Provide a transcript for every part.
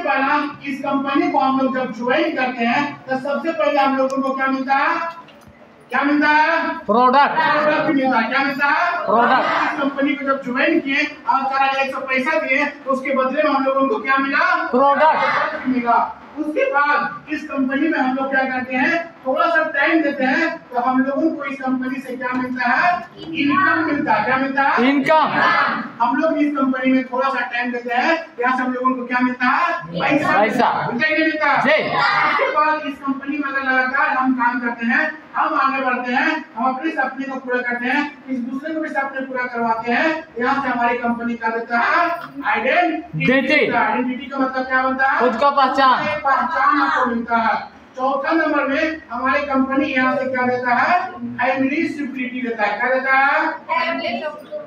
पहला इस कंपनी को हम लोग जब ज्वाइन करते हैं तो सबसे पहले हम लोगों को क्या मिलता है? क्या मिलता है? प्रोडक्ट मिलता है। क्या मिलता है? प्रोडक्ट। इस कंपनी को जब ज्वाइन किए और 100 पैसा दिए तो उसके बदले में हम लोगों को क्या मिला? प्रोडक्ट मिला। उसके बाद इस कंपनी में हम लोग क्या करते हैं, थोड़ा सा टाइम देते हैं तो हम लोगों को इस कंपनी से क्या मिलता है? इनकम मिलता है। क्या मिलता है? इनकम। हम लोग इस कंपनी में थोड़ा सा टाइम देते हैं, यहाँ से हम लोगों को क्या मिलता है? पैसा। मिलता है। उसके बाद इस कंपनी में अगर लगातार हम काम करते हैं, हम आगे बढ़ते हैं, हम अपने सपने को पूरा करते हैं, इस दूसरे को भी सपने पूरा करवाते हैं, यहाँ से हमारी कंपनी का देता है आइडेंटिटी। आइडेंटिटी का मतलब क्या बनता है? खुद का पहचान आपको मिलता है। चौथा नंबर में हमारी कंपनी यहाँ से क्या देता है? फैमिली सिक्योरिटी देता है। क्या देता है?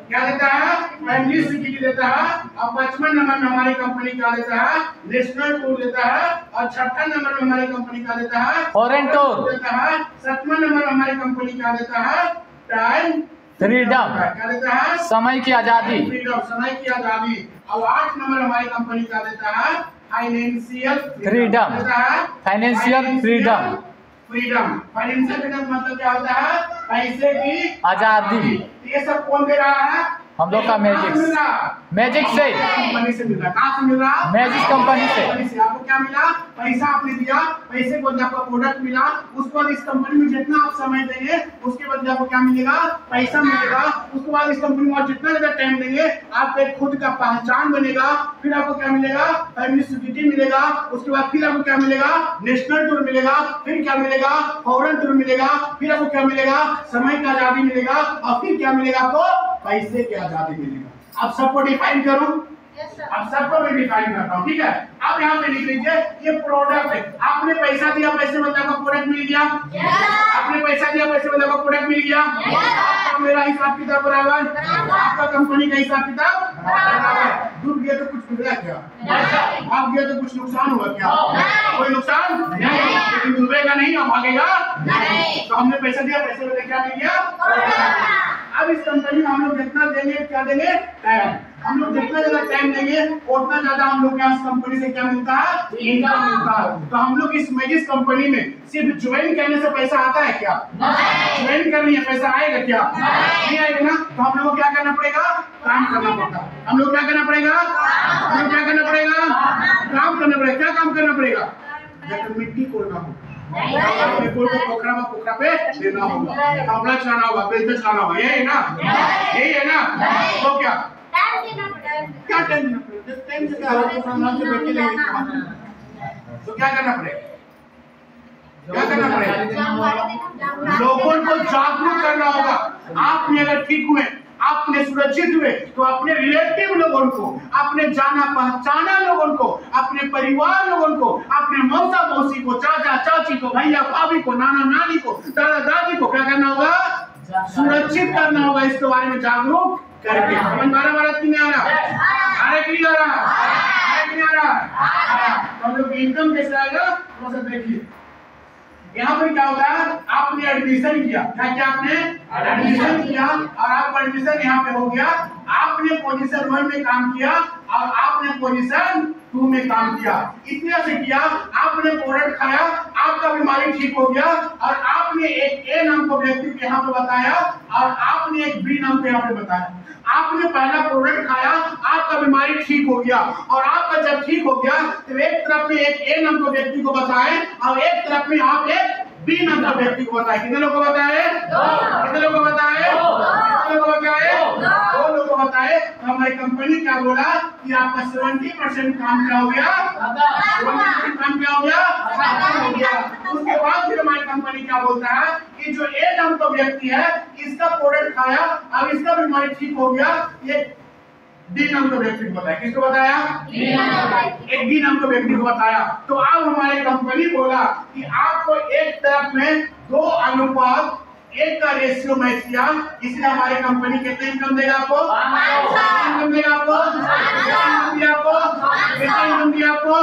क्या देता है? फैमिली सिक्योरिटी देता है। और 55 नंबर में हमारी कंपनी क्या देता है? नेशनल टूर देता है। और 56 नंबर में हमारी कंपनी क्या देता है? फॉरेन टूर देता है। 7वां नंबर में हमारी कंपनी क्या देता है? Time freedom. क्या देता है? समय की आजादी। फ्रीडम, समय की आजादी। और 8 नंबर हमारी कंपनी क्या देता है? Financial freedom. Financial freedom. Financial freedom मतलब क्या होता है? पैसे की आजादी। ये सब कौन दे रहा है? हम लोग का मैजिक से कंपनी से मिल रहा है। कहाँ से मिल रहा है? मैजिक कंपनी से। आपको क्या मिला? पैसा आपने दिया, पैसे को बदले आपको प्रोडक्ट मिला। उसके बाद इस कंपनी में जितना आप समय देंगे उसके बदले आपको क्या मिलेगा? पैसा मिलेगा। उसके बाद इस कंपनी में जितना ज्यादा टाइम देंगे आपका एक खुद का पहचान बनेगा। फिर आपको क्या मिलेगा? फैमिली सिक्योरिटी मिलेगा। उसके बाद फिर आपको क्या मिलेगा? नेशनल टूर मिलेगा। फिर क्या मिलेगा? फॉरेन टूर मिलेगा। फिर आपको क्या मिलेगा? समय का आजादी मिलेगा। और फिर क्या मिलेगा? आपको पैसे की आजादी मिलेगा। अब सबको डिफाइन करूं? अब सबको मैं डिफाइन करता हूं, ठीक है? अब यहाँ पे लिख लीजिए, ये प्रोडक्ट है। आपने पैसा दिया, पैसे बदले आपको प्रोडक्ट मिल गया। आपने पैसा दिया, पैसे बदले आपको प्रोडक्ट मिल गया। आपका मेरा हिसाब किताब बराबर, आपका कंपनी का हिसाब किताब बराबर। डूब गया तो कुछ मिला क्या? भाग गया तो कुछ नुकसान हुआ क्या? कोई नुकसान नहीं। लेकिन डूबेगा नहीं और भागेगा नहीं। तो हमने पैसा दिया, पैसे बदले क्या मिल गया? अब इस कंपनी में हम लोग जितना देंगे, क्या देंगे? टाइम। हम लोग जितना ज्यादा टाइम देंगे उतना ज्यादा हम लोग यहाँ कंपनी से क्या मिलता है? इनकम मिलता है। तो हम लोग इस मैजिक कंपनी में सिर्फ ज्वाइन करने से पैसा आता है क्या? ज्वाइन करने से पैसा आएगा क्या? नहीं आएगा ना। तो हम लोग को क्या करना पड़ेगा? काम करना पड़ता। हम लोग क्या करना पड़ेगा? हम लोग क्या करना पड़ेगा? काम करना पड़ेगा। क्या काम करना पड़ेगा? जाकर मिट्टी कोड़ना होगा, पोखरा पे देना होगा, कपड़ा चलाना होगा, बेल्ट चलाना होगा। यही ना? यही है ना? तो क्या टाइम देना पड़ेगा? क्या टाइम देना पड़ेगा? टाइम से क्या तो क्या करना पड़ेगा? क्या करना पड़ेगा? लोगों को जागरूक करना होगा। आपने अगर ठीक हुए, आपने सुरक्षित हुए तो अपने रिलेटिव लोगों को, अपने जाना पहचाना लोगों को, अपने परिवार लोगों को, अपने मौसा मौसी को, चाचा चाची को, भैया भाभी को, नाना नानी को, दादा दादी को क्या करना होगा? सुरक्षित करना होगा। इसके बारे में जागरूक करके। समझ आ रहा कि नहीं आ रहा? अरे क्लियर आ रहा? नहीं आ रहा? हम लोग इनकम कैसे आएगा थोड़ा सा देखिए। यहाँ पर क्या होता है? आपने एडमिशन किया, क्या किया? आपने एडमिशन किया और आपका एडमिशन यहाँ पे हो गया। आपने पोजीशन 1 में काम किया और आपने पोजीशन 2 में काम किया। इतने से किया, आपने प्रोडक्ट खाया, आपका बीमारी ठीक हो गया और आपने एक ए नाम को व्यक्ति को यहाँ पे बताया और आपने एक बी नाम को यहाँ पे बताया। आपने पहला प्रोडक्ट खाया, आपका बीमारी ठीक हो गया और आपका जब ठीक हो गया तो एक तरफ में एक ए नाम को व्यक्ति को बताए और एक तरफ में आप एक बी नाम का व्यक्ति को बताए। कितने लोगों को बताए? कितने लोगों को बताए? कितने लोगों को बताए? 2 लोगों को बताए। तो हमारी कंपनी क्या बोला कि आपका 70% काम क्या हो गया? 70% काम क्या हो गया? हो गया। उसके बाद फिर हमारी कंपनी क्या बोलता है कि जो ए नाम का व्यक्ति है, इसका प्रोडक्ट खाया, अब इसका बीमारी ठीक हो गया, ये डी नाम का व्यक्ति को बताया। किसको बताया? एक डी नाम का व्यक्ति को बताया। तो अब हमारी कंपनी बोला कि आपको एक तरफ में 2 अनुपात 1 का रेशियो मैच किया, इसलिए हमारी कंपनी कितने इनकम देगा आपको? इनकम देगा आपको? कितने इनकम दिया आपको?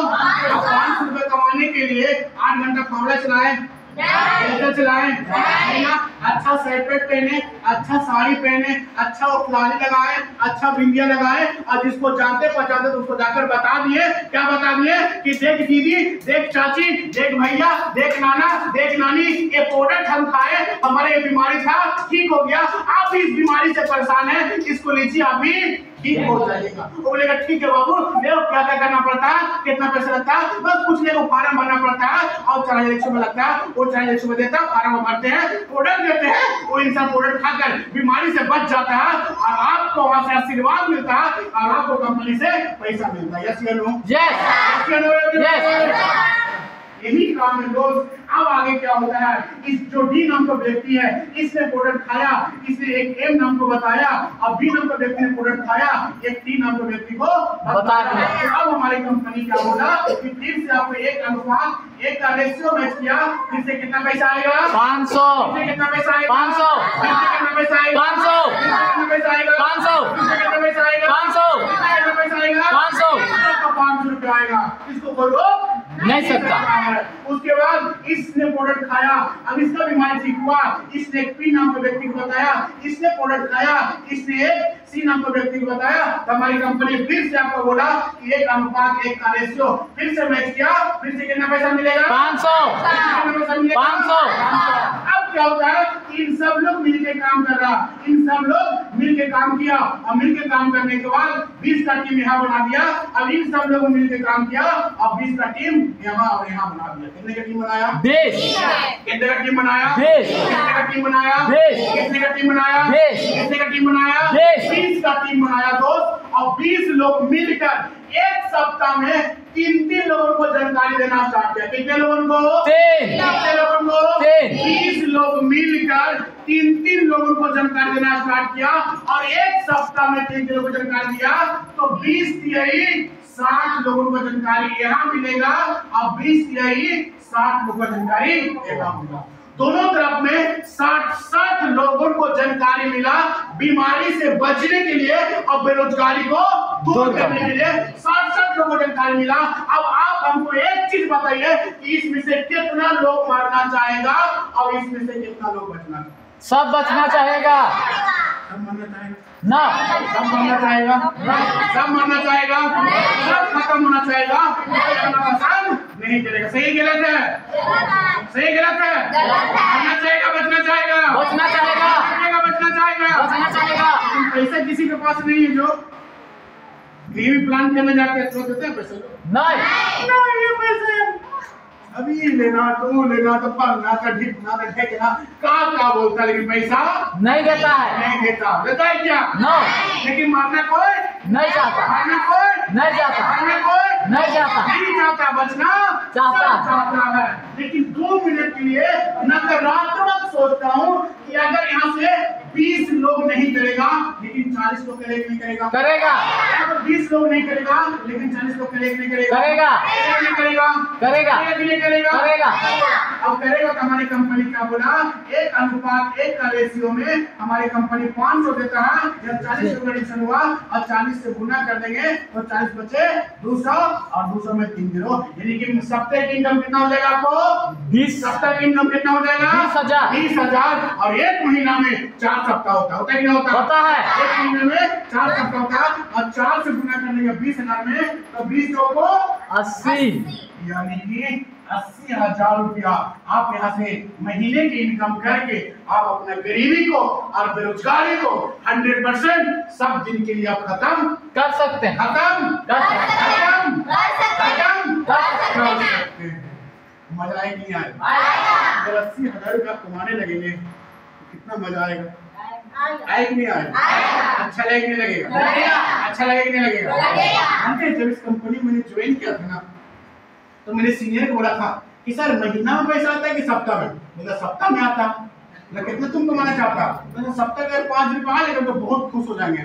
500 रुपए कमाने के लिए 8 घंटा फावड़ा चलाए, साइकिल चलाएं ना, अच्छा शर्ट पैंट पहने, अच्छा साड़ी पहने, अच्छा उखलाली लगाए, अच्छा बिंदिया लगाए, और जिसको जानते पहचानते तो उसको जाकर बता दिए, क्या बता दिए कि देख दीदी, देख चाची, देख भैया, देख नाना, देख नानी, ये प्रोडक्ट हम खाए, हमारे ये बीमारी था, ठीक हो गया, आप भी इस बीमारी से परेशान है, इसको लीजिए, आप भी ठीक हो जाएगा। वो बोलेगा ठीक है बाबू, ले क्या क्या करना पड़ता है, कितना पैसा लगता है, बस कुछ नहीं, वो फार्म भरना पड़ता है और 4,100 में लगता है, वो 4,100 में देता है, फार्म भरते हैं, प्रोडक्ट देते हैं, वो इंसान प्रोडक्ट खाकर बीमारी से बच जाता है और आपको वहां से आशीर्वाद मिलता है और आपको कंपनी से पैसा मिलता है। यस या नो? यस। यही काम है दोस्त। अब आगे क्या होता है, इस जो डी नाम का व्यक्ति है, इसने प्रोडक्ट खाया, इसने एक एम नाम को बताया, अब बी नाम का व्यक्ति ने प्रोडक्ट खाया, एक टी नाम के व्यक्ति को बता दिया। तो अब हमारी कंपनी क्या होगा कि फिर से आपको एक अनुपात एक का रेशियो मैच किया, फिर से कितना पैसा आएगा? 500। फिर से कितना पैसा आएगा? 500। फिर से कितना पैसा आएगा? 500। फिर से कितना पैसा आएगा? 500। फिर से कितना पैसा आएगा? 500। फिर से कितना पैसा आएगा? 500। 500 रुपया आएगा। इसको बोलो नहीं सकता। उसके बाद इसने प्रोडक्ट खाया, अब इसका बीमारी ठीक हुआ, इसने एक पी नाम के व्यक्ति को बताया, इसने प्रोडक्ट खाया, इसने एक सी नाम के व्यक्ति को बताया, तो हमारी कंपनी फिर से आपको बोला कि एक अनुपात एक का रेशियो, फिर से मैच किया, फिर से कितना पैसा मिलेगा? 500। 500। अब क्या होता है, इन सब लोग मिलकर काम कर रहा, इन सब लोग मिलकर काम किया और मिलकर काम करने के बाद 20 का टीम यहाँ बना दिया। अब इन सब लोगों ने मिलकर काम किया और 20 का टीम यहाँ और यहाँ बना दिया। कितने का टीम बनाया? 20। कितने का टीम बनाया? 20। कितने का टीम बनाया? 20। कितने का टीम बनाया? 20। कितने का टीम बनाया? 20 का टीम बनाया दोस्त। और 20 लोग मिलकर एक सप्ताह में 3 लोगों को जानकारी देना स्टार्ट किया। कितने लोगों को? 3। कितने लोगों को? 20 लोग मिलकर 3 लोगों को जानकारी देना स्टार्ट किया और एक सप्ताह में 3 लोगों को जानकारी दिया, तो 20 तिहाई 60 लोगों को जानकारी यहाँ मिलेगा और 20 तिहाई 60 लोगों को जानकारी यहाँ मिलेगा। दोनों तरफ में 60 लोगों को जानकारी मिला बीमारी से बचने के लिए और बेरोजगारी को दूर करने के लिए 60 लोगों को जानकारी मिला। अब आप हमको एक चीज बताइए कि इसमें से कितना लोग मरना चाहेगा और इसमें से कितना लोग बचना? सब बचना चाहेगा। सब मरना चाहेगा ना? सब मरना चाहेगा? सब मरना चाहेगा? सब खत्म होना चाहेगा? पसंद नहीं करेगा। सही गलत है? सही गलत है? मरना चाहेगा, बचना चाहेगा? बचना चाहेगा। बचना चाहेगा? बचना चाहेगा। पैसा किसी के पास नहीं है जो टीवी प्लान करने जाते हैं तो देते हैं पैसा? नहीं, ये पैसे अभी लेना तो लेना तो पढ़ना तो ढिकना तो ढेकना का बोलता, लेकिन पैसा नहीं देता है। नहीं देता है क्या? नो। लेकिन मारना कोई नहीं चाहता। मारना कोई नहीं चाहता। मारना कोई नहीं चाहता। नहीं चाहता, बचना चाहता है। लेकिन 2 मिनट के लिए नकारात्मक सोचता हूँ कि अगर यहाँ से 20 लोग नहीं करेगा लेकिन 40 लोग करेगा नहीं करेगा? करेगा। अगर 20 लोग नहीं करेगा लेकिन 40 लोग करेगा नहीं करेगा? करेगा। नहीं करेगा? करेगा। नहीं करेगा? करेगा। अब करेगा तो हमारी कंपनी क्या बोला, एक अनुपात एक का रेशियो में हमारी कंपनी 500 देता है। जब 40 से एडिशन हुआ और 40 से गुना कर देंगे तो 40 बचे 200 और 200 में 3 0, यानी कि सप्ताह की इनकम कितना हो जाएगा आपको? 20। सप्ताह की इनकम कितना हो जाएगा? 20,000। 20,000। और एक महीना में 4 सप्ताह होता है कि नहीं होता? होता है। एक महीने में 4 सप्ताह होता है और 4 से गुना करने का 20,000 में तो 20 को 80, यानी कि 80,000 रुपया आप यहाँ से महीने की इनकम करके आप अपने गरीबी को और बेरोजगारी को 100% सब दिन के लिए आप खत्म कर सकते हैं। खत्म कर सकते हैं। खत्म कर सकते हैं। मजा आएगा नहीं आएगा? अगर 80,000 रुपया कमाने लगेंगे कितना मजा आएगा? आएगा नहीं आएगा? अच्छा लगेगा नहीं लगेगा? अच्छा लगेगा नहीं लगेगा? जब इस कंपनी मैंने ज्वाइन किया था ना तो मैंने सीनियर को बोला था कि सर महीना में पैसा आता है कि सप्ताह में? बोला सप्ताह में आता। बोला कितना तुम कमाना चाहता? तो सप्ताह का 5 रुपया आ जाएगा तो बहुत खुश हो जाएंगे।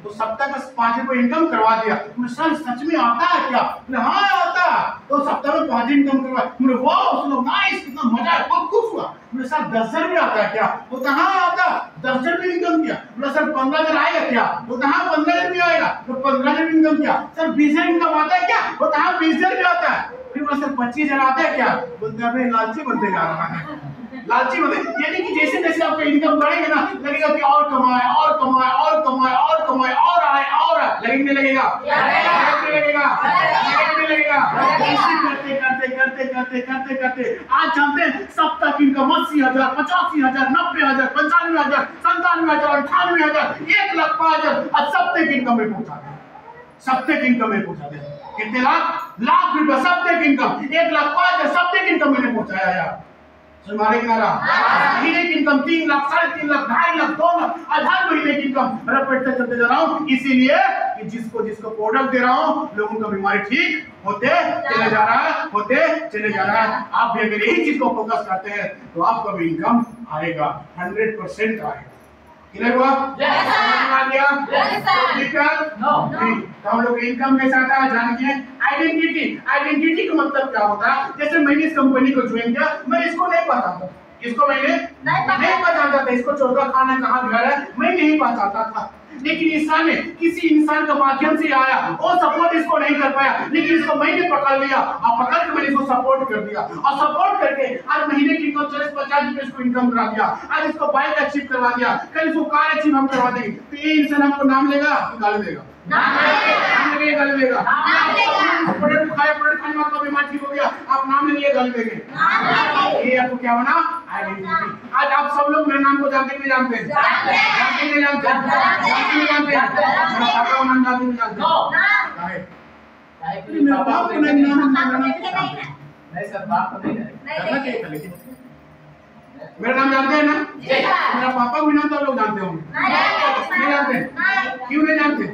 तो सप्ताह का 5 रुपये इनकम करवा दिया। सर सच में आता है क्या? हाँ आता। तो सप्ताह में 5 इनकम करवा। मुझे वाह सुनो नाइस, कितना मजा है, बहुत खुश हुआ। मुझे सर 10,000 रुपये आता है क्या? वो कहाँ आता? 10,000 रुपये इनकम किया। बोला सर 15,000 आएगा क्या? वो कहाँ 15,000 रुपये आएगा? तो 15,000 इनकम किया। सर 20,000 इनकम आता है क्या? वो कहाँ 20,000 रुपये आता है? फिर बोला सर से 25,000 आता है क्या? बोलते हैं अबे लालची बनते जा रहा है, लालची बनते। यानी कि जैसे जैसे आपका इनकम बढ़ेगा ना, लगेगा कि और कमाए और कमाए और कमाए और कमाए और आए और लगेगा लगेगा लगेगा लगेगा। ऐसे करते करते करते करते करते करते आज जानते हैं सब तक इनकम 80,000, 85,000, 90,000, 95,000, 97,000, 98,000, 1,05,000 और सब तक इनकम में पहुंचा दे, सब तक इनकम में पहुंचा दे। कितने लाख रुपए सब तक इनकम, 1,05,000 सब तक इनकम मैंने पहुंचाया यार। हमारे महीने की इनकम 3 लाख, 3.5 लाख, 2.5 लाख, 2 लाख, हर महीने की इनकम रपटते चलते जा रहा हूँ, इसीलिए कि जिसको प्रोडक्ट दे रहा हूँ लोगों का बीमारी ठीक होते चले जा रहा है, होते चले जा रहा है। आप भी अगर यही चीज को फोकस करते हैं तो आपका भी इनकम आएगा, 100% आएगा। क्लियर हुआ? दिक्कत नहीं। तो हम लोग इनकम के साथ जानिए आइडेंटिटी का मतलब क्या होता है। जैसे मैंने इस कंपनी को ज्वाइन किया, मैं इसको नहीं पहचानता, इसको मैंने नहीं पहचानता था, इसको चौथा खाना कहाँ घर है मैं नहीं पहचानता था। लेकिन इंसान ने किसी इंसान के माध्यम से आया, वो सपोर्ट इसको नहीं कर पाया, लेकिन इसको मैंने पकड़ लिया और पकड़ के मैंने इसको सपोर्ट कर दिया और सपोर्ट करके आज महीने की इनकम 40-50 रुपए इसको इनकम करा दिया। आज इसको बाइक अचीव करवा दिया, कल इसको कार अचीव हम करवा देंगे। तो ये इंसान हमको नाम लेगा कि गाली देगा? नाम लेगा, गाली देगा। प्रोडक्ट खाया, प्रोडक्ट खाने में आपका बीमार ठीक हो गया, आप नाम ले लिए गाली देंगे। ये आपको क्या बना? आइडेंटिटी। आज आप सब लोग मेरे नाम को जानते नहीं जानते? जानते नहीं जानते? जानते नहीं जानते? मेरा पापा का नाम जानते नहीं जानते? मेरा बाप को नहीं नहीं सर, बाप को नहीं लेकिन मेरा नाम जानते हैं ना? मेरा पापा भी नाम तो लोग जानते होंगे, नहीं जानते? क्यों नहीं जानते?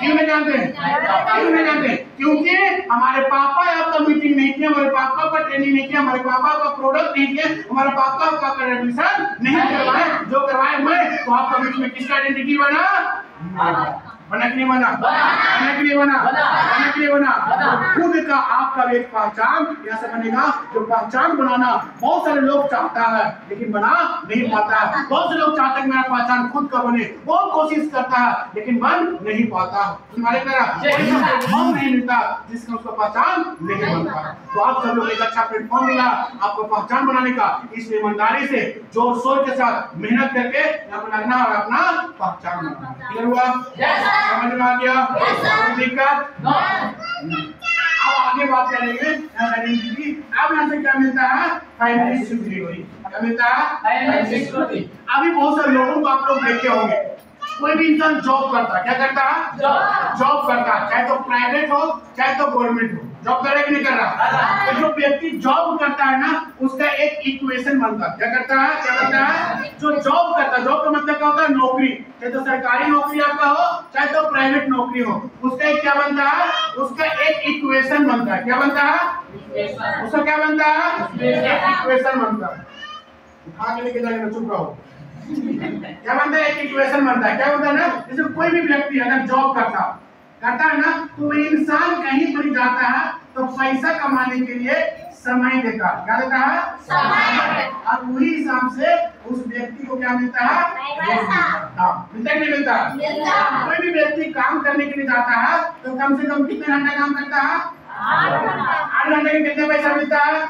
क्यों नहीं जानते? क्यों नहीं जानते? क्योंकि हमारे पापा आपका मीटिंग नहीं किया, हमारे पापा का ट्रेनिंग नहीं किया, हमारे पापा का प्रोडक्ट नहीं किया, हमारे पापा का एडमिशन नहीं करवाए। जो करवाए मैं, तो आपका बीच में किसका आइडेंटिटी बना? बना कि नहीं बना? बना कि नहीं बना? बना कि नहीं बना? खुद का आपका एक पहचान ऐसा बनेगा जो पहचान बनाना बहुत सारे लोग चाहता है लेकिन बना नहीं पाता है। बहुत से लोग चाहते हैं मेरा पहचान खुद का बने, बहुत कोशिश करता है लेकिन बन नहीं पाता। तुम्हारे प्लेटफॉर्म नहीं मिलता जिसका उसका पहचान नहीं बनता। तो आप सब लोग एक अच्छा प्लेटफॉर्म मिला आपको पहचान बनाने का, इसलिए ईमानदारी से जोर शोर के साथ मेहनत करके लगना और अपना पहचान बनाना। क्लियर हुआ? समझ में आ गया? दिक्कत? अब आगे बात करेंगे आइडेंटिटी। अब यहाँ से क्या मिलता है? Financial security. क्या मिलता है? Financial security. अभी बहुत सारे लोगों को आप लोग देखे होंगे, कोई भी इंसान जॉब करता है, क्या करता है? जॉब करता है, चाहे तो प्राइवेट हो चाहे तो गवर्नमेंट हो। जॉब कर रहा है कि नहीं कर रहा? तो जो व्यक्ति जॉब करता है ना, उसका एक इक्वेशन बनता है। क्या करता है? क्या करता है? जो जॉब करता है, जॉब का मतलब क्या होता है? नौकरी, चाहे तो सरकारी नौकरी आपका हो चाहे तो प्राइवेट नौकरी हो, उसका एक क्या बनता है? उसका एक इक्वेशन बनता है। क्या बनता है? उसका क्या बनता है? एक इक्वेशन बनता है। उठा के लेके जाएगा, चुप रहो। क्या बनता है? एक इक्वेशन बनता है। क्या बनता है ना, जैसे कोई भी व्यक्ति अगर जॉब करता है ना, तो इंसान कहीं पर जाता है तो पैसा कमाने के लिए समय देता है। क्या देता है? समय। और वही हिसाब से उस व्यक्ति को क्या मिलता है? मिलता है नहीं मिलता? कोई भी व्यक्ति काम करने के लिए जाता है तो कम से कम कितने घंटे काम करता है? 8 घंटे के कितने पैसा मिलता है?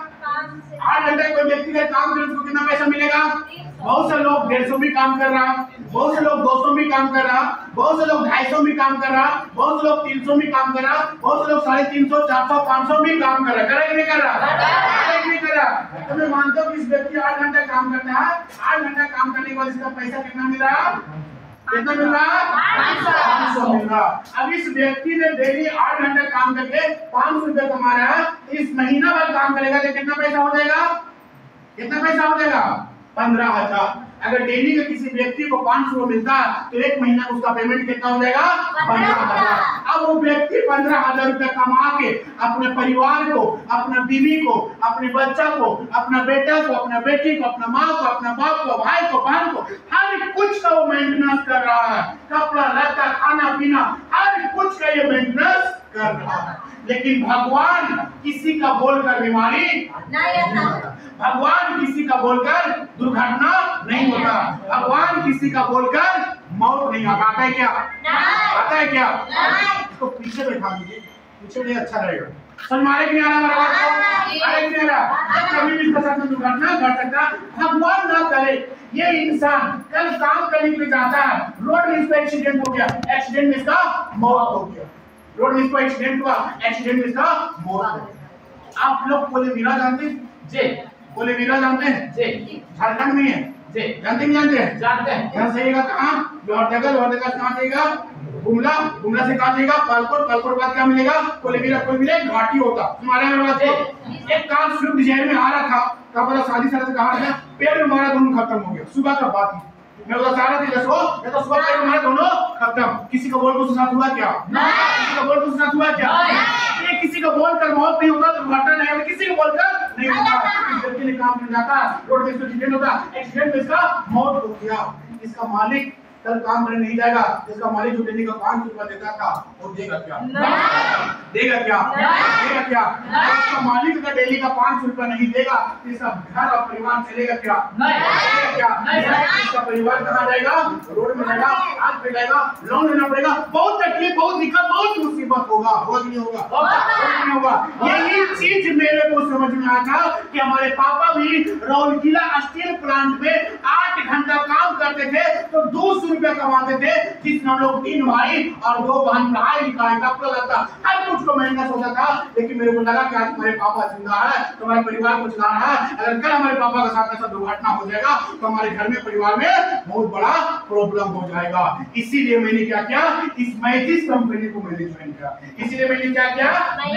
8 घंटे कोई व्यक्ति का काम करे उसको कितना पैसा मिलेगा? बहुत से लोग 150 भी काम कर रहा, बहुत से लोग 200 भी काम कर रहा, बहुत से लोग 250 भी काम कर रहा, बहुत से लोग 300 भी काम कर रहा, बहुत से लोग 350, 400, 500 भी काम कर रहा। कर रहा कि नहीं कर रहा? नहीं कर रहा। तो मैं मानता हूँ कि इस व्यक्ति 8 घंटा काम करता है, 8 घंटा काम करने के बाद इसका पैसा कितना मिल रहा? कितना मिल रहा? 500 मिल रहा। अब इस व्यक्ति ने डेली 8 घंटे काम करके 500 रुपए कमा रहा है, इस महीना भर काम करेगा तो कितना पैसा हो जाएगा? कितना पैसा हो जाएगा? 15,000। अगर डेली का किसी व्यक्ति को 500 मिलता है तो एक महीना उसका पेमेंट कितना हो जाएगा? 15,000। अब वो व्यक्ति 15,000 रुपए कमा के अपने परिवार को, अपने बीवी को, अपने बच्चा को, अपना बेटा को, अपना बेटी को, अपना माँ को, अपना बाप को, भाई को, बहन को, हर कुछ का वो मेंटेनेंस कर रहा है। कपड़ा लत्ता खाना पीना हर कुछ का ये मेंटेनेंस कर रहा है। लेकिन भगवान किसी का बोलकर बीमारी नहीं होता, भगवान किसी का बोलकर दुर्घटना नहीं होता, भगवान किसी का बोलकर मौत नहीं आता। आता है क्या? आता है क्या? इसको पीछे बैठा दीजिए, पीछे नहीं अच्छा रहेगा। समझ में आ रहा है कि नहीं आ रहा हमारा बात को? आ रहा है कि नहीं आ रहा? कभी भी इसके साथ में दुर्घटना घट सकता है, भगवान ना करे। ये इंसान कल काम करने के लिए जाता है, रोड में इसका एक्सीडेंट हो गया, एक्सीडेंट में इसका मौत हो गया, रोड में इसका एक्सीडेंट हुआ, एक्सीडेंट में इसका मौत हो गया। आप लोग कोलेमीरा जानते हैं? जी। कोलेमीरा जानते हैं? जी। झारखंड में है जी। जानते हैं? जानते हैं? जानते हैं। यहाँ से जाएगा कहाँ? लोहरदगा, लोहरदगा से कहाँ जाएगा? गुमला, गुमला से कहाँ जाएगा? पालकोट, पालकोट बाद क्या मिलेगा? कोलेमीरा, कोलेमीरा एक घाटी होता। तुम्हारे यहाँ बात है? एक कार स्विफ्ट डिजायर में आ रहा था, क्या पता शादी से कहा था, पेड़ में मारा, दोनों खत्म हो गया। सुबह का बात है, मैं उधर से आ रहा था, जैसे ये तो सुबह पेड़ में मारा, दोनों खत्म। किसी का बोल को साथ हुआ क्या? किसी का बोल को साथ हुआ क्या? ये किसी का बोल कर मौत नहीं होता, दुर्घटना नहीं होती, किसी को बोलकर नहीं होता। इस व्यक्ति ने काम कर जाता, रोड में एक्सीडेंट होता, एक्सीडेंट में इसका मौत हो गया। इसका मालिक कल काम करने नहीं जाएगा, जिसका मालिक जो डेली का 500 रुपया देता था, वो देगा क्या? देगा क्या? देगा क्या? इसका मालिक अगर डेली का 500 रुपया नहीं देगा, इसका घर और परिवार चलेगा क्या? देगा क्या? इसका परिवार कहाँ जाएगा? रोड में जाएगा, हाथ पे जाएगा, लोन लेना पड़ेगा, बहुत तकलीफ, बहुत दिक्कत, बहुत मुसीबत होगा। होगा कि नहीं होगा? नहीं होगा। यही चीज मेरे को समझ में आया था कि हमारे पापा भी रौलकिला स्टील प्लांट में 8 घंटा काम करते थे, तो 200 रुपया कमाते थे, जिसमें हम लोग 3 भाई और 2 बहन पढ़ाई लिखाई कपड़ा लगता हर कुछ को महंगा सोचा था। लेकिन मेरे को लगा कि आज हमारे पापा जिंदा है, तो हमारे परिवार को चला रहा है, अगर कल हमारे पापा के साथ ऐसा दुर्घटना हो जाएगा तो हमारे घर में, परिवार में बहुत बड़ा प्रॉब्लम हो जाएगा। इसीलिए मैंने क्या किया, इस मैजिस कंपनी को मैंने ज्वाइन किया। इसीलिए मैंने क्या किया,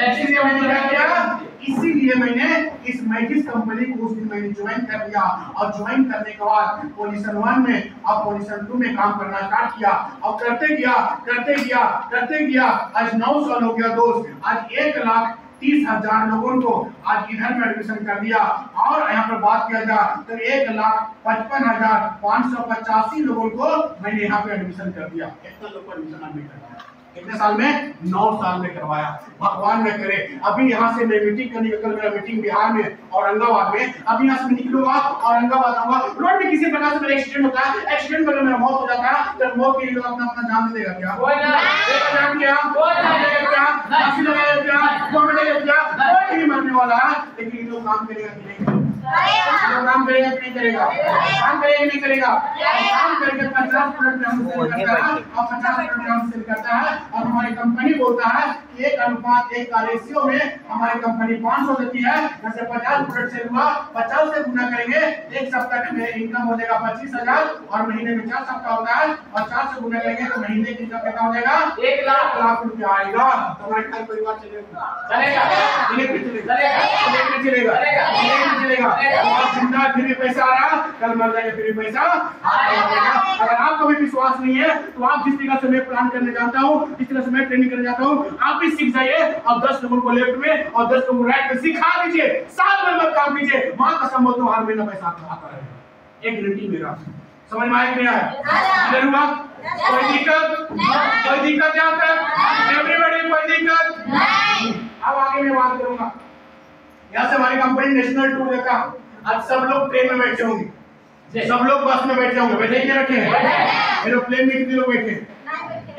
इसीलिए मैंने क्या किया, इसीलिए मैंने इस मैजिस कंपनी को उस दिन मैंने ज्वाइन कर लिया। और ज्वाइन करने के बाद पोजीशन 1 में और पोजीशन 2 में काम करना स्टार्ट किया, और करते गया करते गया करते गया। आज 9 साल हो गया दोस्त, आज 1,30,000 लोगों को आज इधर में एडमिशन कर दिया। और यहाँ पर बात किया जाए तो 1,55,585 लोगों को मैंने यहाँ पे एडमिशन कर दिया। कितना लोग को एडमिशन हमने कर दिया? कितने साल में? 9 साल में करवाया। भगवान न करे अभी यहाँ से मैं मीटिंग करने का, कल मेरा मीटिंग बिहार में औरंगाबाद में, अभी यहाँ से निकलूंगा औरंगाबाद आऊंगा, रोड में किसी प्रकार से मेरा एक्सीडेंट होता है, एक्सीडेंट में मेरा मौत हो जाता है, तो मौत के लिए लोग अपना अपना जान दे देगा क्या? जान क्या? क्या? फांसी लगाएगा क्या? कॉमेडी क्या? कोई नहीं मरने वाला है। लेकिन ये लोग काम करेगा कि नहीं? काम करेगा कि नहीं करेगा? काम करेगा कि नहीं करेगा? काम करके 50% हम सेल करता है और 50% हम सेल करता है। और हमारी कंपनी बोलता है कि 1:1 का रेशियो में हमारी कंपनी 500 देती है। जैसे 50 प्रोडक्ट सेल हुआ, 50 से गुना करेंगे, एक सप्ताह में मेरी इनकम हो जाएगा 25,000, और महीने में 4 सप्ताह होता है, और 4 से गुना करेंगे तो महीने की इनकम कितना हो जाएगा? 1,00,000 रुपया आएगा। हमारे घर परिवार चलेगा, चलेगा। और जिंदा फिर भी पैसा आ रहा, कल मर जाएगा फिर भी पैसा आएगा। अगर आपको भी विश्वास नहीं है तो आप जिस तरह से मैं प्लान करने जाता हूँ, जिस तरह से मैं ट्रेनिंग करने जाता हूँ, आप भी सीख जाइए और 10 लोगों को लेफ्ट में और 10 लोगों को राइट में सिखा दीजिए। साल भर मत काम कीजिए, माँ कसम हो तो हर महीना पैसा आता रहेगा। एक गारंटी मेरा, समझ में आया कि नहीं आया? हुआ कोई दिक्कत? कोई दिक्कत यहाँ तक? एवरीबॉडी कोई दिक्कत? अब आगे मैं बात करूंगा। यहाँ से हमारी कंपनी नेशनल टूर देता, आज सब लोग ट्रेन में बैठे होंगे, सब लोग बस में बैठे होंगे, बैठे नहीं बैठे हैं? एरोप्लेन में कितने लोग बैठे हैं?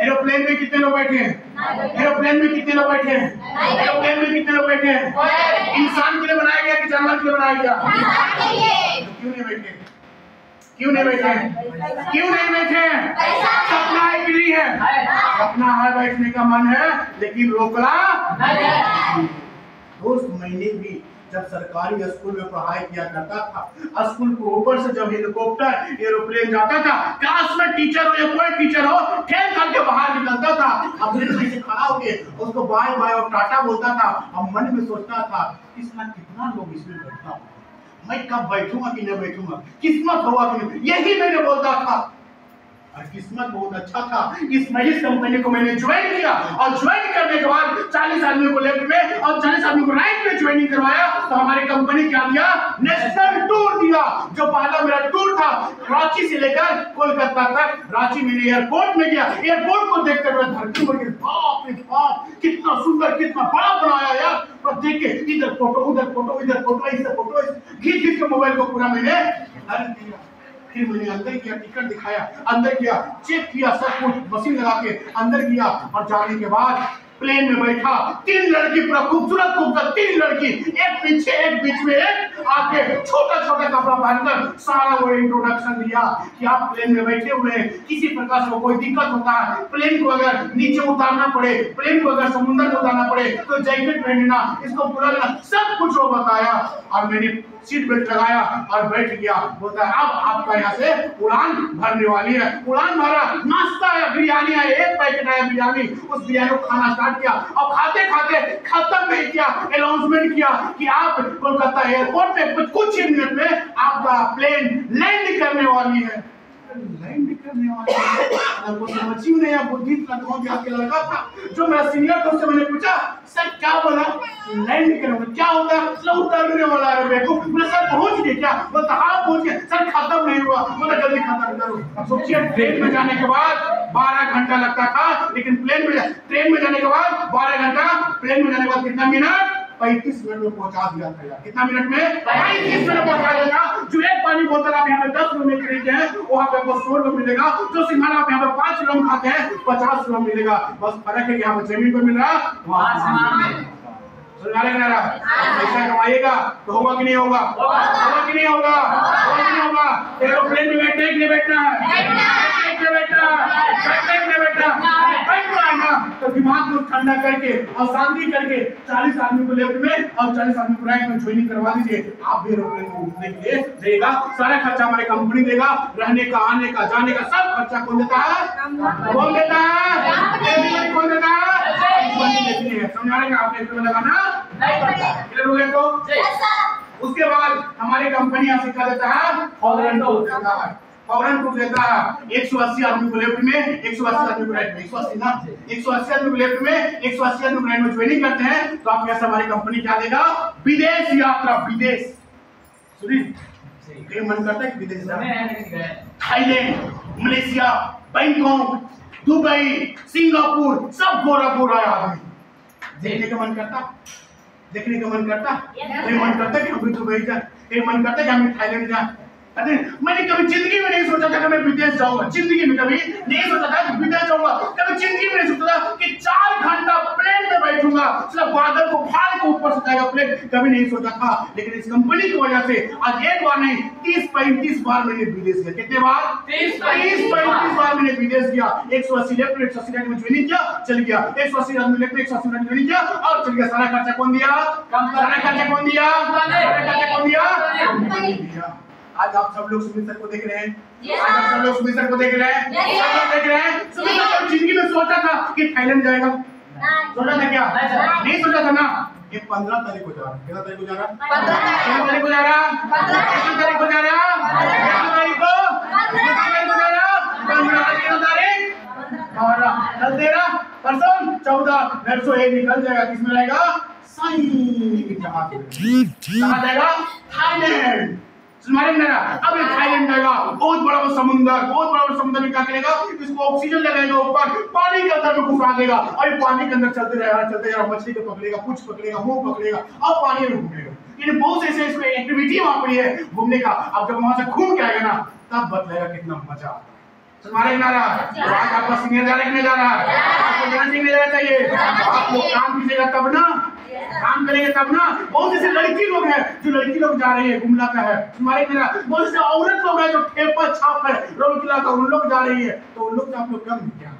एरोप्लेन में कितने लोग बैठे हैं? एरोप्लेन में कितने लोग बैठे हैं? एरोप्लेन में कितने लोग बैठे हैं? इंसान के लिए बनाया गया कि जानवर के लिए बनाया गया? क्यों नहीं बैठे? क्यों नहीं बैठे हैं? क्यों नहीं बैठे हैं? सपना एक ही है, सपना है, बैठने का मन है, लेकिन रोकना दोस्त। मैंने भी जब सरकारी स्कूल में पढ़ाई किया करता था, स्कूल के ऊपर से जब हेलीकॉप्टर एरोप्लेन जाता था, क्लास में टीचर हो या कोई टीचर हो, ठेल करके बाहर निकलता था, अपने से खड़ा होके उसको बाय बाय और टाटा बोलता था। और मन में सोचता था इसमें कितना लोग इसमें बैठा, मैं कब बैठूंगा कि नहीं बैठूंगा, किस्मत होगा कि नहीं, यही मैंने बोलता था। और किस्मत बहुत अच्छा था, इस मैजिस कंपनी को मैंने ज्वाइन किया, और ज्वाइन करने के बाद 40 आदमियों को लेफ्ट में और 40 आदमियों को राइट में ज्वाइनिंग करवाया। तो हमारी कंपनी क्या दिया? नेशनल टूर दिया। जो पहला मेरा टूर था रांची से लेकर कोलकाता तक, रांची में एयरपोर्ट में गया, एयरपोर्ट को देखकर मैं धरती पर गिर, बाप रे बाप, कितना सुंदर, कितना बड़ा बनाया यार। और देखिए इधर फोटो, उधर फोटो, इधर फोटो, इधर फोटो, खींच खींच के मोबाइल को पूरा मैंने भर दिया। फिर मैंने अंदर किया, टिकट दिखाया, अंदर किया, चेक किया, सब कुछ मशीन लगा के अंदर किया। और जाने के बाद प्लेन में बैठा, 3 लड़की, पूरा खूबसूरत खूबसूरत 3 लड़की, एक पीछे एक बीच में एक आके, छोटा छोटा कपड़ा पहनकर सारा वो इंट्रोडक्शन दिया कि आप प्लेन में बैठे हुए हैं, किसी प्रकार से कोई दिक्कत होता है, प्लेन को अगर नीचे उतारना पड़े, प्लेन को अगर समुद्र में उतारना पड़े तो जैकेट पहनना, इसको पूरा सब कुछ वो बताया। और मैंने सीट बेल्ट लगाया और बैठ गया। बोलता है अब आपका यहाँ से उड़ान भरने वाली है। उड़ान भरा, नाश्ता है, बिरयानी है, 1 पैकेट आया बिरयानी, उस बिरयानी को खाना स्टार्ट किया और खाते खाते खत्म नहीं किया, अनाउंसमेंट किया कि आप कोलकाता एयरपोर्ट में कुछ ही मिनट में आपका प्लेन लैंड करने वाली है। लैंड करने वाली है, वो समझ ही नहीं, बुद्धि के लड़का था जो मेरा सीनियर था, उससे मैंने पूछा सर क्या बोला, लैंड करने वाला क्या होता है, मतलब उतरने वाला है बेवकूफ। मैंने सर पहुंच गए क्या, बोलता हाँ पहुंच गए सर, खत्म नहीं हुआ, बोला जल्दी खत्म करो। अब सोचिए ट्रेन में जाने के बाद 12 घंटा लगता था, लेकिन ट्रेन में जाने के बाद 12 घंटा, प्लेन में जाने के बाद कितना मिनट, 35 मिनट में पहुंचा दिया था। कितना मिनट में, 35 मिनट में पहुंचा दिया। जो एक पानी बोतल आप यहाँ पे 10 रुपए में खरीदते हैं, वहाँ पे आपको 100 रुपए मिलेगा। जो सिंघाड़ा आप यहाँ पे 5 रुपए में खाते हैं, 50 रुपए मिलेगा। बस फर्क है कि यहाँ पे जमीन पे मिल रहा है, वहाँ पैसा कमाइएगा तो होगा कि नहीं होगा, होगा कि नहीं होगा, होगा कि नहीं होगा। एरोप्लेन में बैठने के लिए बैठना है, बैठना है ना, तो दिमाग को ठंडा करके और शांति करके 40 आदमी को लेफ्ट में और 40 आदमी को राइट में ज्वाइनिंग करवा दीजिए। आप भी एरोप्लेन में उठने के लिए देगा, सारा खर्चा हमारी कंपनी देगा, रहने का, आने का, जाने का सब खर्चा कौन देता है, कौन देता है, कौन देता है, समझाने का। आपने इसमें लगाना क्लियर हो गया तो उसके बाद हमारी कंपनी यहाँ सिखा देता है फॉरेन टूर देता है, फॉरेन टूर देता है। 180 आदमी को लेफ्ट में, 180 आदमी को राइट में, 180 ना, 180 आदमी को लेफ्ट में, 180 आदमी को राइट में ज्वाइनिंग करते हैं तो आप कैसे हमारी कंपनी क्या देगा, विदेश यात्रा, विदेश। सुनिए मन करता है कि विदेश जाए, Thailand, Malaysia, Bangkok, Dubai, Singapore, सब गोरा गोरा आदमी देखने का मन करता, देखने का मन करता, ये मन करता कि हम भी दुबई जाए, ये मन करता कि हम थाईलैंड जाए। अरे मैंने कभी जिंदगी में नहीं सोचा था कि मैं विदेश जाऊंगा, जिंदगी में कभी नहीं सोचा था कि विदेश जाऊंगा, कभी जिंदगी में नहीं सोचा था कि 4 घंटा प्लेन में बैठूंगा, सिर्फ बादल को फाड़ के ऊपर से जाएगा प्लेन, कभी नहीं सोचा था। लेकिन इस कंपनी की वजह से आज एक बार नहीं 30-35 बार मैंने विदेश गया। कितने बार, 30-35 बार मैंने विदेश गया। 180 लेफ्ट, 180 राइट में ज्वाइनिंग किया, चल गया, 180 राइट में लेफ्ट, 180 राइट में ज्वाइनिंग किया और चल गया। सारा खर्चा कौन दिया, सारा खर्चा कौन दिया, सारा खर्चा कौन दिया, कंपनी दिया। आज आप सब लोग सुमित सर को देख रहे हैं, आज आप सब लोग सुमित सर को देख रहे हैं, सब लोग देख रहे हैं। सुमित सर जिंदगी में सोचा था कि थाईलैंड जाएगा, सोचा था क्या, नहीं सोचा था ना। ये 15 तारीख को जा रहा, कितना तारीख को जा रहा, 15 तारीख को जा रहा, 15 तारीख को जा रहा, 15 तारीख को, 15 तारीख को जा रहा, 15 तारीख, 13 परसों 14 परसों ये निकल जाएगा, किसमें रहेगा, सही जहाज में, कहाँ जाएगा, थाईलैंड। अब ये थाईलैंड जाएगा, बहुत बड़ा समुंदर, बहुत बड़ा समुंदर में क्या करेगा, इसको ऑक्सीजन लगाएगा ऊपर, पानी के अंदर में घुसा देगा और ये पानी के अंदर चलते रहेगा, मछली को पकड़ेगा, कुछ पकड़ेगा, मुंह पकड़ेगा और पानी में घूमेगा। ये बहुत ऐसे इसमें एक्टिविटी वहां पर है घूमने का। अब जब वहां से घूम के आएगा ना तब बतलाएगा कितना मजा। तुम्हारे ना रहा आज आपका सीनियर जाने के लिए जा रहा है, आपको जाने के लिए जाना चाहिए, आप लोग काम कीजिएगा तब ना, काम करेंगे तब ना। बहुत ऐसे लड़की लोग हैं जो लड़की लोग जा रही है गुमला का है, तुम्हारे ना बहुत ऐसे औरत लोग हैं जो ठेपा छाप है रोलकिला का, उन लोग जा रही है तो उन लोग से आप लोग कम क्या,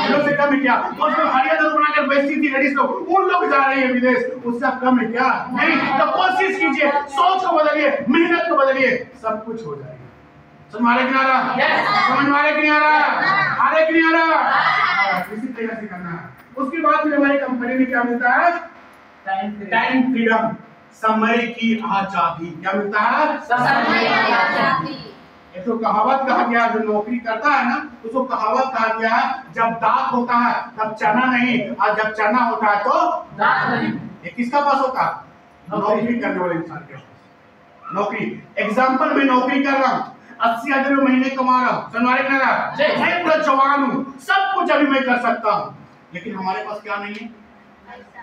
उन लोग से कम है क्या। और जो हरिया दूध बनाकर बेचती थी लेडीज लोग, उन लोग जा रही है विदेश, उससे आप कम है क्या, नहीं। तो कोशिश कीजिए, सोच को बदलिए, मेहनत को बदलिए, सब कुछ हो जाएगा। समझ के नहीं आ रहा, समझ में के नहीं आ रहा, आ रहा कि नहीं आ रहा, इसी तरीके से करना है। उसके बाद फिर हमारी कंपनी में क्या मिलता है, टाइम फ्रीडम, समय की आजादी। क्या मिलता है, समय की आजादी। एक तो कहावत कहा गया, जो नौकरी करता है ना उसको कहावत कहा गया है, जब दांत होता है तब चना नहीं, और जब चना होता है तो दांत नहीं। ये किसका पास होता है, नौकरी करने वाले इंसान के पास। नौकरी एग्जाम्पल में नौकरी कर रहा हूँ, 80,000 महीने कमा रहा हूँ, मैं पूरा जवान हूँ, सब कुछ अभी मैं कर सकता हूँ, लेकिन हमारे पास क्या नहीं है,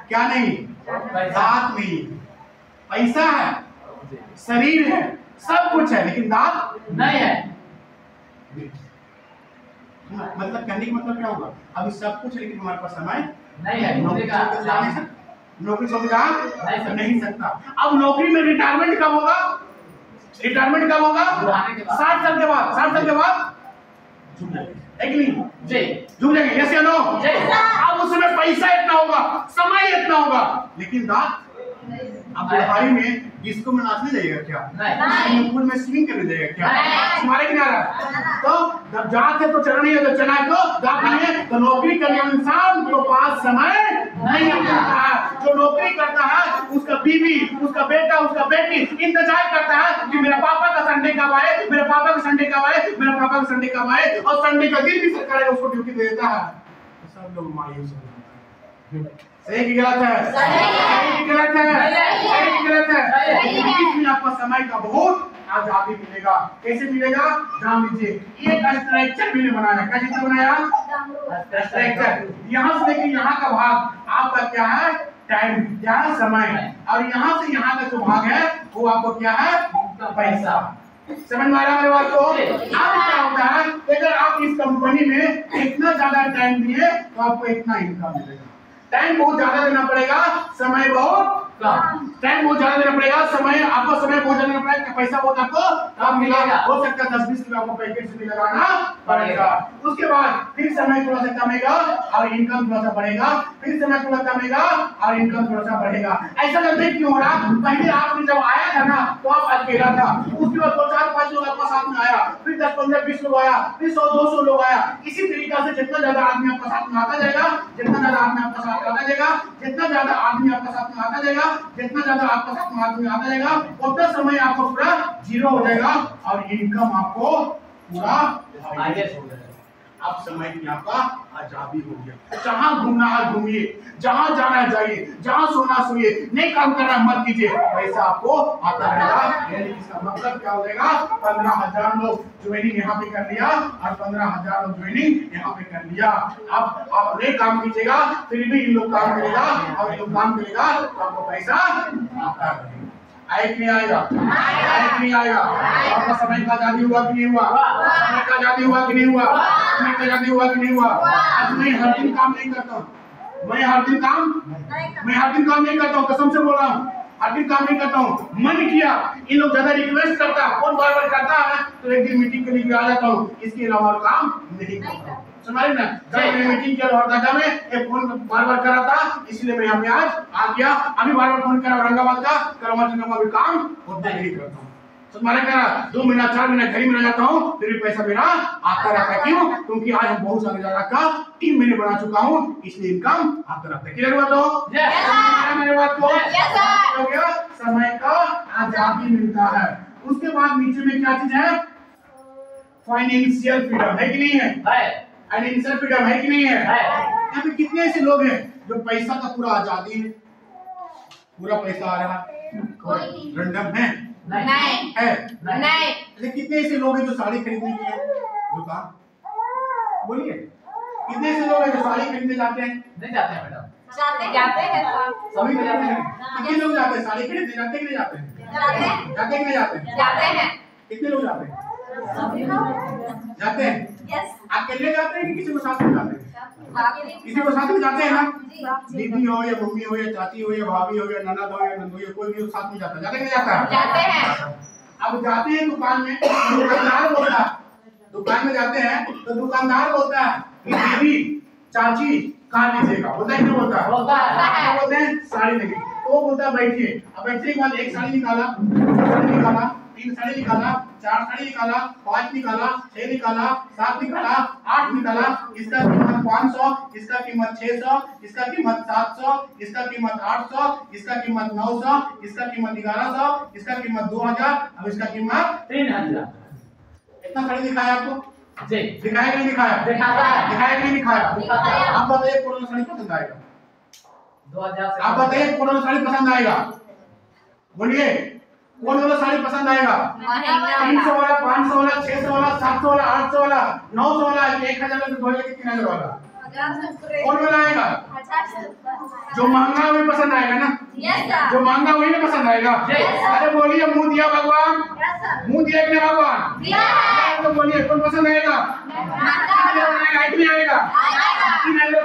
क्या नहीं, दांत नहीं, पैसा है, शरीर है, सब कुछ है, लेकिन दांत नहीं है। मतलब कहने का मतलब क्या होगा, अभी सब कुछ लेकिन हमारे पास समय नहीं है, नौकरी का छोड़ के जा नहीं सकता, नौकरी छोड़ के जा नहीं सकता। अब नौकरी में रिटायरमेंट कब होगा, रिटायरमेंट कब होगा, 60 साल के बाद, 60 साल के बाद झूम जाएंगे, है कि नहीं जी, झूम जाएंगे, यस या नो। अब उसमें पैसा इतना होगा, समय इतना होगा, लेकिन दांत अब बुढ़ाई में डिस्को में नाचने जाएगा क्या, स्विमिंग पूल में स्विमिंग करने जाएगा क्या, तुम्हारे किनारा। तो जब जात है तो चना नहीं है, तो चना है तो दांत नहीं है, तो नौकरी करने वाले इंसान को पास समय नहीं मिलता है। जो नौकरी करता है उसका बीवी, उसका बेटा, उसका बेटी इंतजार करता है कि मेरा पापा का संडे कब आए, मेरे पापा का संडे कब आए, मेरे पापा का संडे कब आए, और संडे का दिन भी सरकार उसको ड्यूटी दे देता है। तो सब लोग मायूस हो जाते हैं। सही कि गलत है, सही कि गलत है, सही कि गलत है। इसमें आपको समय का बहुत आजादी मिलेगा। कैसे मिलेगा, जान लीजिए, एक स्ट्रक्चर मैंने बनाया, क्या चित्र बनाया, स्ट्रक्चर। यहाँ से लेकर यहाँ का भाग आपका क्या है, टाइम, क्या है, समय, और यहाँ से यहाँ का जो भाग है वो आपको क्या है, पैसा। समझ में आ रहा है मेरे बात को। अब क्या होता है, अगर आप इस कंपनी में इतना ज्यादा टाइम दिए तो आपको इतना इनकम मिलेगा। टाइम बहुत ज्यादा देना पड़ेगा, समय बहुत कम। टाइम बहुत ज्यादा देना पड़ेगा, समय आपको समय बहुत ज्यादा देना पड़ेगा, पैसा बहुत आपको कम मिलेगा। हो सकता है 10-20 रुपए आपको पैकेट से भी लगाना पड़ेगा। उसके बाद फिर समय थोड़ा सा कमेगा और इनकम थोड़ा सा बढ़ेगा, फिर समय थोड़ा कमेगा और इनकम थोड़ा सा बढ़ेगा। ऐसा करते क्यों हो रहा, पहले आपने जब आया था ना तो आप अकेला था, उसके बाद 2-4-5 लोग आपके साथ में आया, फिर 10-15-20 लोग आया, फिर 100-200 लोग आया। इसी तरीके से जितना ज्यादा आदमी आपके साथ में आता जाएगा, जितना ज्यादा आदमी आपके साथ आता जाएगा, जितना ज्यादा आदमी आपके साथ में आता जाएगा, जितना ज्यादा आपके साथ में आदमी आता जाएगा, उतना समय आपको पूरा जीरो हो जाएगा और इनकम आपको पूरा आगे हो जाएगा। अब समय की आपका आजादी हो गया। जहां घूमना है घूमिए, जहां जाना है जाइए, जहां सोना सोइए, नहीं काम करना मत कीजिए, पैसा आपको आता रहेगा। यानी इसका मतलब क्या हो जाएगा, 15,000 लोग ज्वाइनिंग यहाँ पे कर लिया और 15,000 लोग ज्वाइनिंग यहाँ पे कर लिया। अब आप नहीं काम कीजिएगा फिर भी इन लोग काम करेगा, और इन लोग काम करेगा तो आपको पैसा आता रहेगा। आए कि नहीं आएगा, आए कि नहीं आएगा। आपका समय का आजादी हुआ कि नहीं हुआ, समय का आजादी हुआ कि नहीं हुआ, समय का आजादी हुआ कि नहीं हुआ। आज मैं हर दिन काम नहीं करता हूँ, मैं हर दिन काम नहीं करता हूँ, कसम से बोल रहा हूँ, हर दिन काम नहीं करता हूँ। मन किया, इन लोग ज्यादा रिक्वेस्ट करता है, फोन बार-बार करता है तो एक दिन मीटिंग के लिए आ जाता हूँ, इसके अलावा काम नहीं करता। सुनाई ना, जब मैंने मीटिंग किया लोहरदगा में, एक फोन बार-बार कर रहा था, इसलिए मैं यहाँ पे आज आ गया। अभी बार-बार फोन करा औरंगाबाद का, करवा चौथ का भी काम उतना नहीं करता हूँ। तुम्हारे कहा 2 महीना 4 महीना घर में रह जाता हूँ, फिर भी पैसा मेरा आता रहता है। क्यों, क्योंकि आज हम बहुत सारे ज्यादा का टीम मैंने बना चुका हूँ, इसलिए इनकम आता रहता है। क्लियर हुआ तो मेरे बात को, हो गया। समय का आजादी मिलता है। उसके बाद नीचे में क्या चीज है, फाइनेंशियल फ्रीडम है कि नहीं है, फाइनेंशियल फ्रीडम है कि नहीं है। यहाँ पे कितने ऐसे लोग हैं जो पैसा का पूरा आजादी है, पूरा पैसा आ रहा है, रैंडम है नहीं है नहीं। लेकिन कितने ऐसे लोग हैं जो साड़ी खरीदने के लिए दुकान, बोलिए कितने ऐसे लोग हैं जो साड़ी खरीदने जाते हैं, नहीं जाते हैं मैडम, जाते हैं सभी कितने लोग जाते हैं साड़ी खरीदने, जाते कि नहीं जाते हैं, जाते कि नहीं जाते हैं, जाते हैं कितने लोग जाते हैं, जाते हैं। अकेले जाते हैं कि किसी को साथ में जाते हैं, किसी को साथ में जाते हैं ना, दीदी हो या मम्मी हो या चाची हो या भाभी हो या ननद हो या नंदू हो, कोई भी साथ में जाता है, जाते कि नहीं जाता है, जाते हैं। अब जाते हैं दुकान में, दुकानदार बोलता है, दुकान में जाते हैं तो दुकानदार बोलता है कि दीदी चाची कहाँ लीजिएगा, बोलता है कि नहीं बोलता है, क्या बोलते हैं, साड़ी लेंगे, तो वो बोलता है बैठिए। अब बैठने के बाद एक साड़ी निकाला, 3 साड़ी निकाला, 4 साड़ी निकाला, 5 निकाला, 6 निकाला, 7 निकाला, 8 निकाला, इसका कीमत 500, इसका कीमत 600, इसका कीमत 700, इसका कीमत 800, इसका कीमत 900, इसका कीमत 1100, इसका कीमत 2000, अब इसका कीमत 3000। इतना साड़ी दिखाया आपको, जी दिखाया कि नहीं दिखाया, दिखाता है, दिखाया कि नहीं दिखाया। दिखाया। आप बताइए कौन सा साड़ी पसंद आएगा, 2000 से आप बताइए कौन सा साड़ी पसंद आएगा, बोलिए कौन वाला साड़ी पसंद आएगा, 300 वाला, 500 वाला, 600 वाला, 700 वाला, 800 वाला, 900 वाला, 1000 वाला, 2000 के 3000 वाला, कौन बनाएगा? जो महंगा वही पसंद आएगा ना? जो महंगा वही ना पसंद आएगा। अरे बोलिए, मुंह दिया भगवान, मुंह दिया कि भगवान, तो बोलिए कौन पसंद आएगा? नहीं आएगा।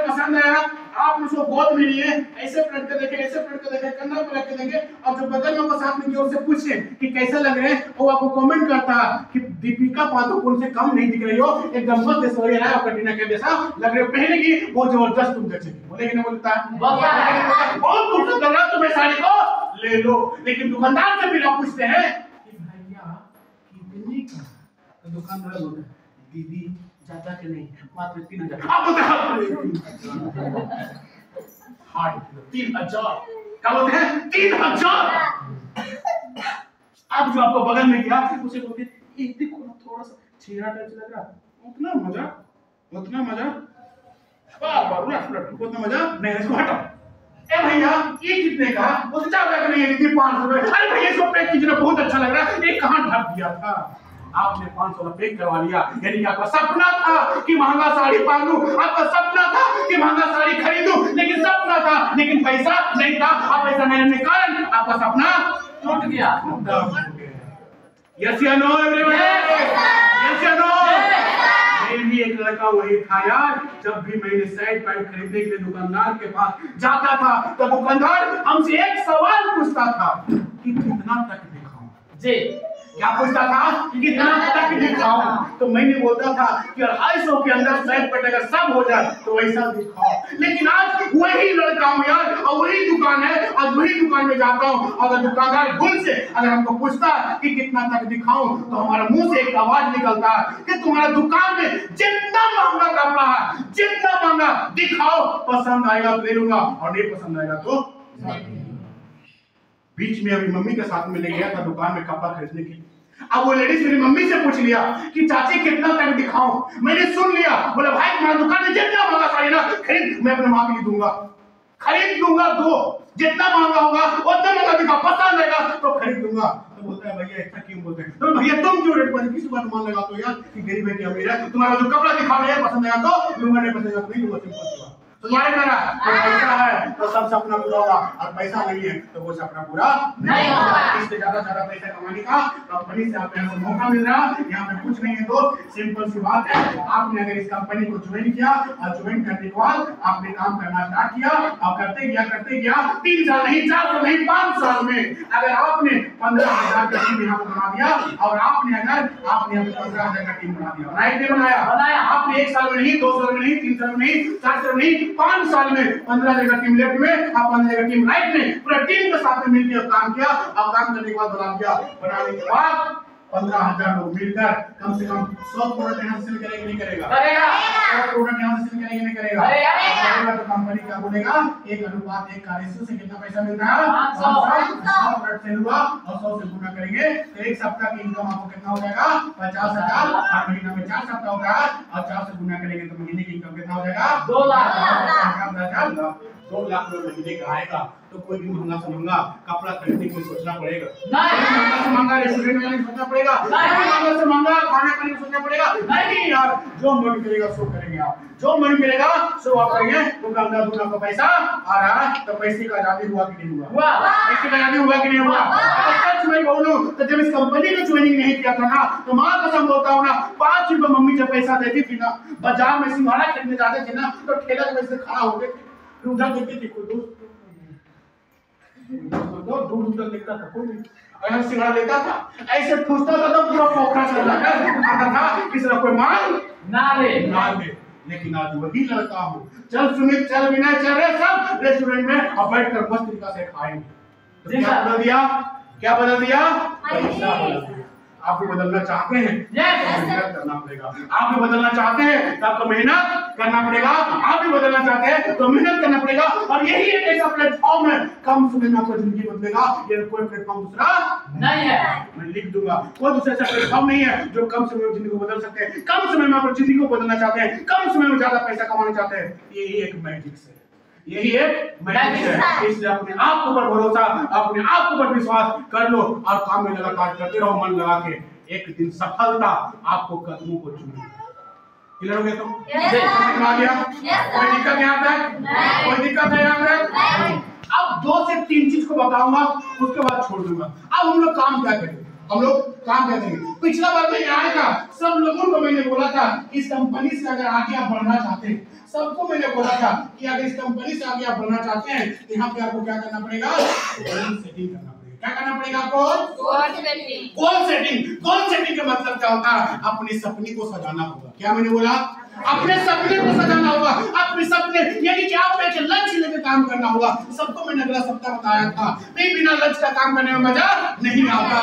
पसंद आया आप उसको गोद में लिए, ऐसे पलट के देखे, ऐसे पलट के देखे, कंधा पे रख के देंगे, और जो बगल में साथ में की ओर से पूछे कि कैसा लग रहे हैं, वो आपको कमेंट करता है कि दीपिका पादुकोण से कम नहीं दिख रही हो, एकदम मस्त ऐश्वर्या राय और कटरीना कैफ जैसा लग रहे हो, पहनेगी वो जबरदस्त तुम जचेगी। बोलेगी ना? बोलता है बहुत खूबसूरत लग रहा है तुम्हें, साड़ी को ले लो। लेकिन दुकानदार से भी आप पूछते हैं कि भैया कितने का? तो दुकानदार बोलता है दीदी ज्यादा के नहीं, मात्र 3000। आप बोलते हैं 3000, क्या बोलते हैं? 3000। अब जो आपको बगल में किया उसे बोलते हैं देखो ना, थोड़ा सा चेहरा टच लग रहा, उतना मजा, उतना मजा, उतना मजा नहीं, इसको हटाओ। ए भैया ये कितने का? वो तो ज्यादा का नहीं है दीदी, 500 रुपए। अरे भैया इसको पैक कीजिए, बहुत अच्छा लग रहा है, ये कहाँ ढक दिया था? आपने 500 रुपए करवा लिया, यानी आपका सपना था कि महंगा साड़ी पहनूं, आपका सपना था कि महंगा साड़ी खरीदूं, लेकिन सपना था, लेकिन पैसा नहीं था। आप पैसा नहीं होने के कारण आपका सपना टूट गया। यस या नो एवरीवन? यस या नो? मेरी एक लड़का वही था यार, जब भी मैंने शर्ट पैंट खरीदने के लिए दुकानदार के पास जाता था तो दुकानदार हमसे एक सवाल पूछता था कि कितना तक दिखाऊं जी। क्या पूछता था? कितना तक दिखाऊं? तो मैंने बोलता था कि 250 के अंदर शर्ट पैंट अगर सब हो जाए तो वैसा दिखाओ। लेकिन आज वही लड़का हूं यार, और वही दुकान है, आज वही दुकान में जाता हूं, अगर दुकानदार भूल से अगर हमको पूछता कि कितना तक दिखाऊं तो हमारा मुंह से एक आवाज निकलता है कि तुम्हारा दुकान में जितना महंगा कपड़ा है, जितना महंगा दिखाओ, पसंद आएगा तो ले लूंगा, और नहीं पसंद आएगा तो। बीच में अभी मम्मी के साथ में ले गया था दुकान में कपड़ा खरीदने के लिए। अब वो लेडीज मेरी मम्मी से पूछ लिया कि चाची कितना तक दिखाऊं? मैंने सुन लिया, बोला भाई तुम्हारा दुकान में जितना महंगा साड़ी ना खरीद, मैं अपने माँ के लिए दूंगा, खरीद दूंगा, दो जितना महंगा होगा उतना महंगा दिखाओ, पसंद आएगा तो खरीद दूंगा। तो बोलता है भैया ऐसा क्यों बोलते हैं? तो भैया तुम क्यों रेट पर किसी बात मान लगा तो यार कि गरीब है कि अमीर है, तुम्हारा जो कपड़ा दिखाओ यार, पसंद आएगा तो लूंगा, नहीं पसंद आएगा तो नहीं लूंगा, सिंपल सी बात। तुम्हारे मेरा तो पैसा है तो सब सपना पूरा होगा, और पैसा नहीं है तो वो सपना पूरा नहीं होगा। इससे ज्यादा पैसा कमाने का कंपनी से आपको यहाँ मौका मिल रहा है, यहाँ पे कुछ नहीं है दोस्त, सिंपल सी बात है। आपने अगर इस कंपनी को ज्वाइन किया और ज्वाइन करने के बाद आपने काम करना स्टार्ट किया, और करते गया 3 साल नहीं, 4 साल नहीं, 5 साल में अगर आपने 15,000 का टीम यहाँ बना दिया, और आपने 15,000 का टीम बना दिया, राइट? नहीं बनाया आपने 1 साल में नहीं, 2 साल में नहीं, 3 साल में नहीं, 4 साल में नहीं, 5 साल में 15,000 का टीम लेफ्ट में, आप 15,000 का टीम राइट में, पूरा टीम के साथ में मिलकर काम किया, और काम करने के बाद बना दिया। बनाने के बाद 15,000 लोग मिलकर कम से कम 100 प्रोडक्ट यहाँ से करेगा नहीं करेगा? 100 प्रोडक्ट यहाँ से करेगा नहीं करेगा? तो कंपनी क्या बोलेगा? 1:1 का रेशियो से कितना पैसा मिलता है? 100 प्रोडक्ट सेल हुआ और 100 से गुना करेंगे तो एक सप्ताह की इनकम आपको कितना हो जाएगा? 50,000। और महीना में 4 सप्ताह होगा, और 4 से गुना करेंगे तो महीने की इनकम कितना हो जाएगा? 2 लाख। 2 लाख रुपए महीने का आएगा। तो कोई भी महंगा से महंगा कपड़ा खरीदने के लिए सोचना पड़ेगा नहीं, महंगा से महंगा रेस्टोरेंट में जाने की सोचना पड़ेगा नहीं, महंगा से महंगा खाना खाने की सोचना पड़ेगा नहीं यार, जो मन करेगा सो करेंगे आप, जो मन करेगा सो आप करेंगे। दुकानदार दूना का पैसा आ रहा है तो पैसे का आजादी हुआ कि नहीं हुआ? पैसे का आजादी हुआ कि नहीं हुआ? सच में बोलूं तो जब इस कंपनी को ज्वाइनिंग नहीं किया था ना, तो मां कसम बोलता हूं ना, 5 रुपए मम्मी जब पैसा देती थी ना, बाजार में सिंघाड़ा खरीदने जाते थे ना, तो ठेला के पैसे खड़ा होते थे, उधर देखते थे कोई दोस्त दूर तक देखता था, कोई नहीं अगर सिंघाड़ा लेता था ऐसे ठूसता था तो पूरा पोखरा से लगा आता था, किसी कोई मांग ना ले। लेकिन आज वही लड़का हूँ, चल सुमित, चल विनय, चल रहे सब रेस्टोरेंट में और बैठकर मस्त तरीका से खाएंगे। तो क्या बदल दिया? क्या बदल दिया? पैसा बदल दिया। आप भी बदलना चाहते हैं? मेहनत करना पड़ेगा। आप भी बदलना चाहते हैं तो आपको मेहनत करना पड़ेगा। आप भी बदलना चाहते हैं तो मेहनत करना पड़ेगा। और यही एक ऐसा प्लेटफॉर्म है, कम समय में आपको जिंदगी बदलेगा। ये कोई प्लेटफॉर्म दूसरा नहीं है, मैं लिख दूंगा, कोई दूसरा ऐसा प्लेटफॉर्म नहीं है जो कम समय में जिंदगी को बदल सकते हैं। कम समय में आप जिंदगी को बदलना चाहते हैं, कम समय में ज्यादा पैसा कमाना चाहते हैं, यही एक मैजिक है, यही एक मैजिक है। इसलिए अपने आप के ऊपर भरोसा, अपने आप के ऊपर विश्वास कर लो और काम में लगातार करते रहो मन लगा के। एक दिन सफलता आपको कदमों को चूमेगी। क्लियर हो गया तुम? Yes, sir. समझ में आ गया? Yes, sir. कोई दिक्कत यहाँ तक? नहीं। कोई दिक्कत है यहाँ तक? नहीं। अब 2 से 3 चीज को बताऊंगा, उसके बाद छोड़ दूंगा। अब हम लोग काम क्या करेंगे? हम लोग काम क्या करेंगे? पिछला बार मैं आया था, सब लोगों को मैंने बोला था इस कंपनी से अगर आगे आप बढ़ना चाहते हैं, सबको मैंने बोला था कि अगर इस कंपनी से आगे आप बढ़ना चाहते हैं तो यहाँ पे आपको क्या करना पड़ेगा? गोल सेटिंग करना पड़ेगा। क्या करना पड़ेगा आपको? Goal setting. Goal setting. Goal setting का मतलब क्या होता है? अपने सपने को सजाना होगा। क्या मैंने बोला? अपने सपने को सजाना होगा। अपने सपने यानी कि आपको एक लक्ष्य लेकर काम करना होगा। सबको मैंने अगला सप्ताह बताया था, बिना लक्ष्य का काम करने में मजा नहीं आता।